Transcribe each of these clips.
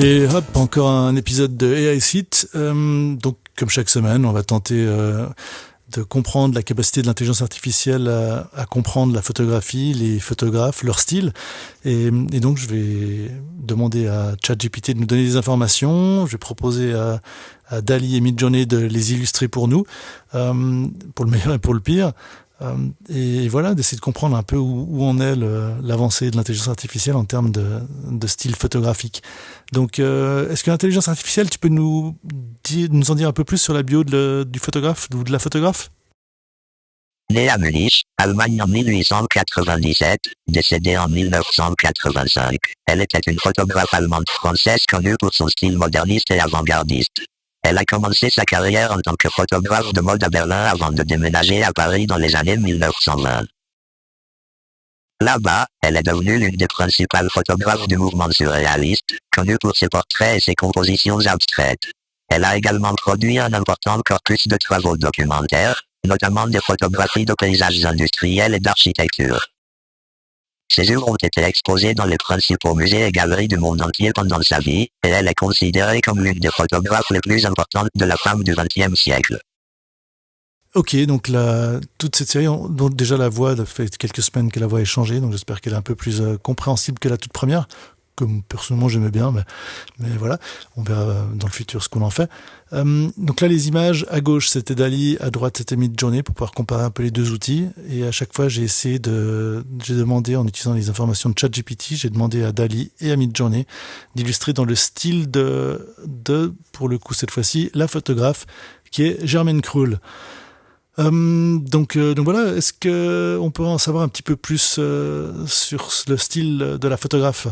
Et hop, encore un épisode de AI Sit. Donc, comme chaque semaine, on va tenter de comprendre la capacité de l'intelligence artificielle à comprendre la photographie, les photographes, leur style. Et donc, je vais demander à ChatGPT de nous donner des informations. Je vais proposer à DALL-E et Midjourney de les illustrer pour nous, pour le meilleur et pour le pire. Et voilà, d'essayer de comprendre un peu où en est l'avancée de l'intelligence artificielle en termes de style photographique. Donc, est-ce que l'intelligence artificielle, tu peux nous en dire un peu plus sur la bio du photographe ou de la photographe? Née à Munich, Allemagne en 1897, décédée en 1985, elle était une photographe allemande française connue pour son style moderniste et avant-gardiste. Elle a commencé sa carrière en tant que photographe de mode à Berlin avant de déménager à Paris dans les années 1920. Là-bas, elle est devenue l'une des principales photographes du mouvement surréaliste, connue pour ses portraits et ses compositions abstraites. Elle a également produit un important corpus de travaux documentaires, notamment des photographies de paysages industriels et d'architecture. Ses œuvres ont été exposées dans les principaux musées et galeries du monde entier pendant sa vie, et elle est considérée comme l'une des photographes les plus importantes de la femme du XXe siècle. Ok, donc toute cette série, dont déjà la voix, ça fait quelques semaines que la voix est changée, donc j'espère qu'elle est un peu plus compréhensible que la toute première, que personnellement j'aimais bien, mais voilà, on verra dans le futur ce qu'on en fait. Donc là, les images, à gauche c'était DALL-E, à droite c'était Midjourney, pour pouvoir comparer un peu les deux outils, et à chaque fois j'ai demandé, en utilisant les informations de ChatGPT, j'ai demandé à DALL-E et à Midjourney d'illustrer dans le style pour le coup cette fois-ci, la photographe, qui est Germaine Krull. Donc voilà, est-ce que on peut en savoir un petit peu plus sur le style de la photographe?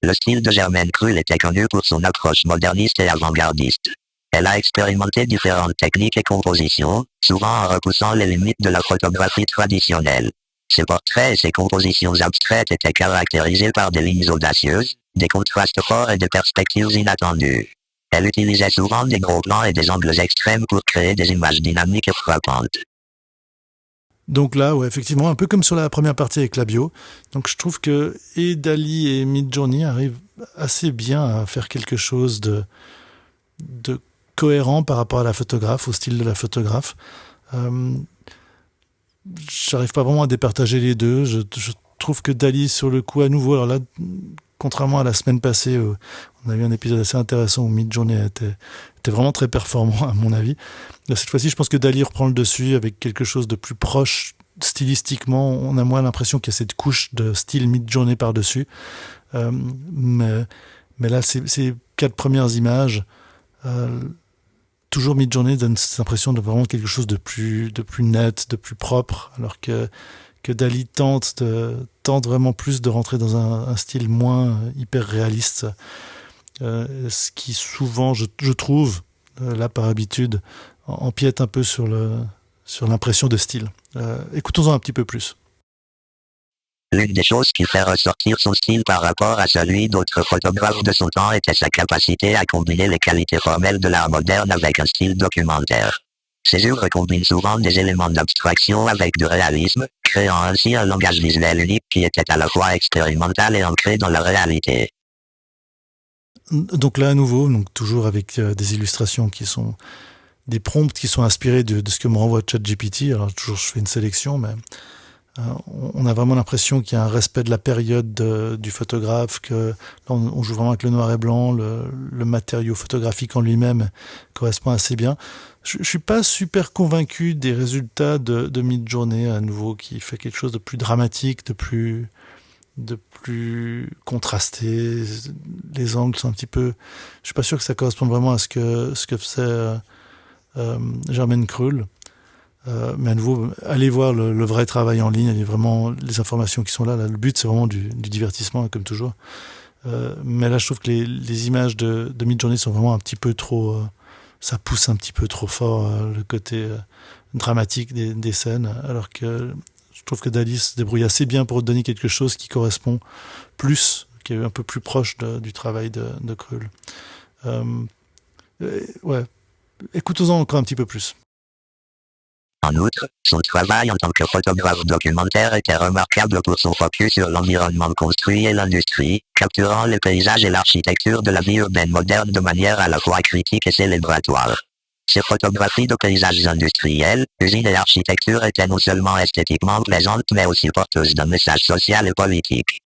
Le style de Germaine Krull était connu pour son approche moderniste et avant-gardiste. Elle a expérimenté différentes techniques et compositions, souvent en repoussant les limites de la photographie traditionnelle. Ses portraits et ses compositions abstraites étaient caractérisés par des lignes audacieuses, des contrastes forts et des perspectives inattendues. Elle utilisait souvent des gros plans et des angles extrêmes pour créer des images dynamiques et frappantes. Donc là, ouais, effectivement, un peu comme sur la première partie avec la bio. Donc je trouve que et DALL-E et Midjourney arrivent assez bien à faire quelque chose de cohérent par rapport à la photographe, au style de la photographe. Euh, J'arrive pas vraiment à départager les deux. Je trouve que DALL-E, sur le coup, à nouveau, alors là, contrairement à la semaine passée, on a eu un épisode assez intéressant où Midjourney était vraiment très performant, à mon avis. Là, cette fois-ci, je pense que DALL-E reprend le dessus avec quelque chose de plus proche stylistiquement. On a moins l'impression qu'il y a cette couche de style Midjourney par-dessus. Euh, mais là, ces 4 premières images, toujours Midjourney donne cette impression de vraiment quelque chose de plus net, de plus propre, alors que DALL-E tente vraiment plus de rentrer dans un style moins hyper réaliste. Ce qui souvent, je trouve, là par habitude, empiète un peu sur l'impression de style. Écoutons-en un petit peu plus. L'une des choses qui fait ressortir son style par rapport à celui d'autres photographes de son temps était sa capacité à combiner les qualités formelles de l'art moderne avec un style documentaire. Ses œuvres combinent souvent des éléments d'abstraction avec du réalisme, créant ainsi un langage visuel unique qui était à la fois expérimental et ancré dans la réalité. Donc là, à nouveau, donc toujours avec des illustrations qui sont des prompts qui sont inspirés de ce que me renvoie ChatGPT. Alors toujours, je fais une sélection, mais on a vraiment l'impression qu'il y a un respect de la période du photographe, que là, on joue vraiment avec le noir et blanc, le matériau photographique en lui-même correspond assez bien. Je suis pas super convaincu des résultats de Midjourney, à nouveau, qui fait quelque chose de plus dramatique, de plus contrasté. Les angles sont un petit peu... Je suis pas sûr que ça corresponde vraiment à ce que faisait Germaine Krull. Mais à nouveau, allez voir le vrai travail en ligne, allez vraiment les informations qui sont là. Le but, c'est vraiment du divertissement, comme toujours. Mais là, je trouve que les images de Midjourney sont vraiment un petit peu trop... ça pousse un petit peu trop fort le côté dramatique des scènes, alors que je trouve que DALL-E se débrouille assez bien pour donner quelque chose qui correspond plus, qui est un peu plus proche du travail de Krull. Ouais, écoutons-en encore un petit peu plus. En outre, son travail en tant que photographe documentaire était remarquable pour son focus sur l'environnement construit et l'industrie, capturant les paysages et l'architecture de la vie urbaine moderne de manière à la fois critique et célébratoire. Ses photographies de paysages industriels, usines et architecture étaient non seulement esthétiquement plaisantes mais aussi porteuses d'un message social et politique.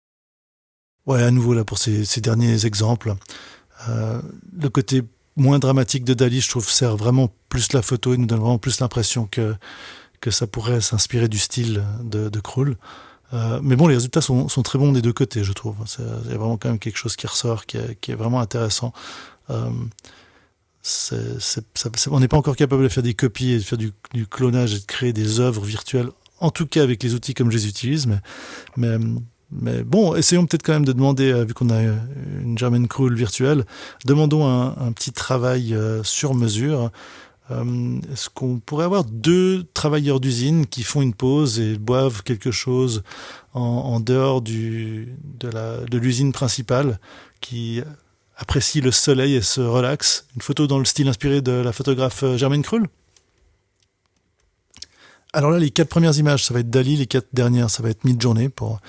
Ouais, à nouveau là pour ces derniers exemples, le côté moins dramatique de Dali, je trouve, sert vraiment plus la photo et nous donne vraiment plus l'impression que ça pourrait s'inspirer du style de Krull. Mais bon, les résultats sont très bons des deux côtés, je trouve. Il y a vraiment quand même quelque chose qui ressort, qui est vraiment intéressant. On n'est pas encore capable de faire des copies et de faire du clonage et de créer des œuvres virtuelles, en tout cas avec les outils comme je les utilise, mais bon, essayons peut-être quand même de demander, vu qu'on a une Germaine Krull virtuelle, demandons un petit travail sur mesure. Est-ce qu'on pourrait avoir 2 travailleurs d'usine qui font une pause et boivent quelque chose en dehors de l'usine principale, qui apprécie le soleil et se relaxe? Une photo dans le style inspiré de la photographe Germaine Krull. Alors là, les 4 premières images, ça va être Dali, les 4 dernières, ça va être Midjourney, pour un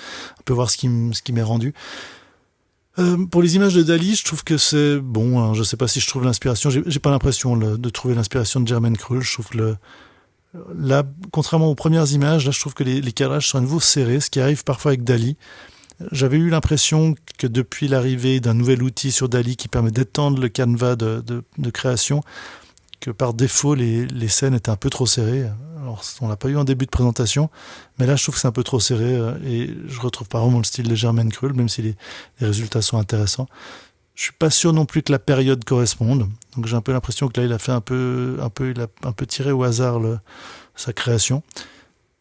peu voir ce qui m'est rendu. Pour les images de Dali, je trouve que c'est bon. Hein, je sais pas si je trouve l'inspiration. J'ai pas l'impression de trouver l'inspiration de Germaine Krull. Je trouve que là, contrairement aux premières images, là, je trouve que les cadrages sont à nouveau serrés, ce qui arrive parfois avec Dali. J'avais eu l'impression que depuis l'arrivée d'un nouvel outil sur Dali qui permet d'étendre le canevas de création, que par défaut, les scènes étaient un peu trop serrées. Alors, on l'a pas eu en début de présentation, mais là, je trouve que c'est un peu trop serré et je retrouve pas vraiment le style de Germaine Krull, même si les résultats sont intéressants. Je suis pas sûr non plus que la période corresponde. Donc, j'ai un peu l'impression que là, il a fait il a un peu tiré au hasard sa création.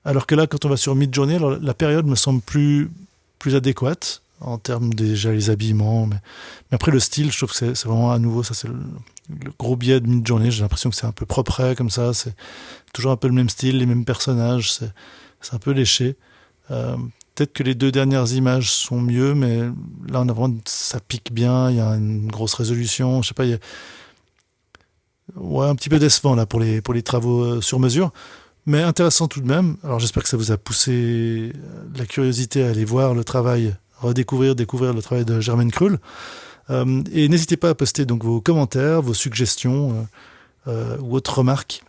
Alors que là, quand on va sur Midjourney, la période me semble plus adéquate en termes déjà les habillements, mais après le style, je trouve que c'est vraiment à nouveau, ça c'est le gros biais de Midjourney. J'ai l'impression que c'est un peu propre comme ça, c'est toujours un peu le même style, les mêmes personnages, c'est un peu léché. Peut-être que les 2 dernières images sont mieux, mais là on a vraiment, ça pique bien, il y a une grosse résolution, je sais pas, ouais, un petit peu décevant là pour les travaux sur mesure. Mais intéressant tout de même. Alors j'espère que ça vous a poussé la curiosité à aller voir le travail, découvrir le travail de Germaine Krull. Et n'hésitez pas à poster donc vos commentaires, vos suggestions ou autres remarques.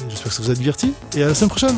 J'espère que ça vous a diverti et à la semaine prochaine.